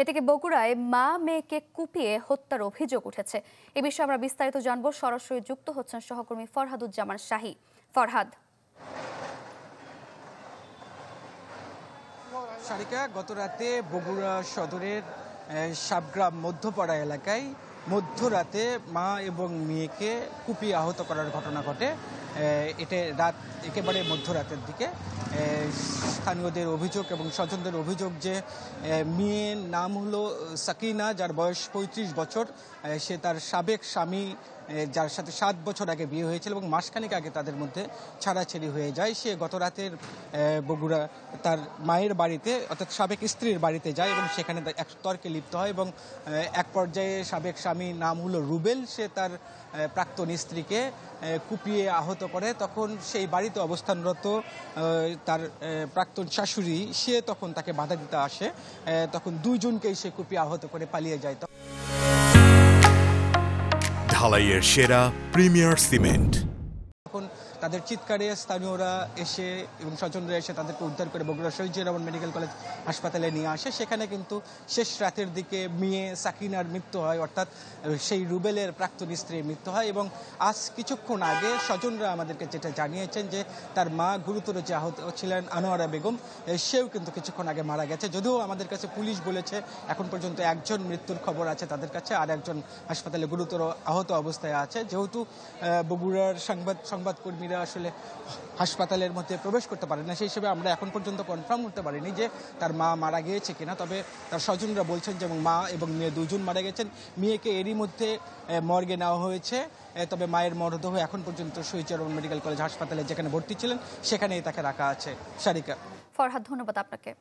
এদিকে বগুড়ায় মা মেয়েকে কুপিয়ে হত্যার অভিযোগ উঠেছে। এ বিষয়ে আমরা বিস্তারিত জানবো। সরাসরি যুক্ত হচ্ছেন সহকর্মী ফরহাদুজ্জামান শাহী। ফরহাদ। সারিকা, গত রাতে বগুড়া সদরের সাবগ্রাম মধ্যপাড়া এলাকায় মধ্যরাতে মা এবং মেয়েকে কুপিয়ে আহত করার ঘটনা ঘটে। এটা রাত একেবারে মধ্যরাতের দিকে। স্থানীয়দের অভিযোগ এবং স্বজনদের অভিযোগ যে মেয়ের নাম হলো সাকিনা, যার বয়স ৩৫ বছর। সে তার সাবেক স্বামী, যার সাথে ৭ বছর আগে বিয়ে হয়েছিল এবং মাসখানেক আগে তাদের মধ্যে ছাড়াছাড়ি হয়ে যায়। সে গত রাতের বগুড়া তার মায়ের বাড়িতে, অর্থাৎ সাবেক স্ত্রীর বাড়িতে যায় এবং সেখানে এক তর্কে লিপ্ত হয় এবং এক পর্যায়ে সাবেক স্বামীর নাম হলো রুবেল, সে তার প্রাক্তন স্ত্রীকে কুপিয়ে আহত করে। তখন সেই বাড়িতে অবস্থানরত তার প্রাক্তন শাশুড়ি, সে তখন তাকে বাধা দিতে আসে। তখন দুইজনকেই সে কুপিয়ে আহত করে পালিয়ে যায়। ঢালাইয়ের সেরা প্রিমিয়ার সিমেন্ট। তখন তাদের চিৎকারে স্থানীয়রা এসে এবং স্বজনরা এসে তাদেরকে উদ্ধার করে বগুড়া শহীদ জিয়া রহমান মেডিকেল কলেজ হাসপাতালে নিয়ে আসে। সেখানে কিন্তু শেষ রাতের দিকে মেয়ে সাকিনার মৃত্যু হয়, অর্থাৎ সেই রুবেলের প্রাক্তন স্ত্রীর মৃত্যু হয়। এবং আজ কিছুক্ষণ আগে স্বজনরা আমাদেরকে যেটা জানিয়েছেন যে তার মা গুরুতর যে আহত ছিলেন আনোয়ারা বেগম, সেও কিন্তু কিছুক্ষণ আগে মারা গেছে। যদিও আমাদের কাছে পুলিশ বলেছে এখন পর্যন্ত একজন মৃত্যুর খবর আছে তাদের কাছে, আর একজন হাসপাতালে গুরুতর আহত অবস্থায় আছে। যেহেতু বগুড়ার সংবাদকর্মীরা আসলে হাসপাতালের মধ্যে প্রবেশ করতে পারে না, সেই হিসেবে আমরা এখন পর্যন্ত কনফার্ম করতে পারিনি যে তার মা মারা গিয়েছে কিনা। তবে তার স্বজনরা বলছেন যে মা এবং মেয়ে দুজন মারা গেছেন। মেয়েকে এরই মধ্যে মর্গে নেওয়া হয়েছে, তবে মায়ের মরদেহ এখন পর্যন্ত শহীদ জিয়া রহমান মেডিকেল কলেজ হাসপাতালে যেখানে ভর্তি ছিলেন সেখানেই তাকে রাখা আছে। সারিকা। ফরহাদ, ধন্যবাদ আপনাকে।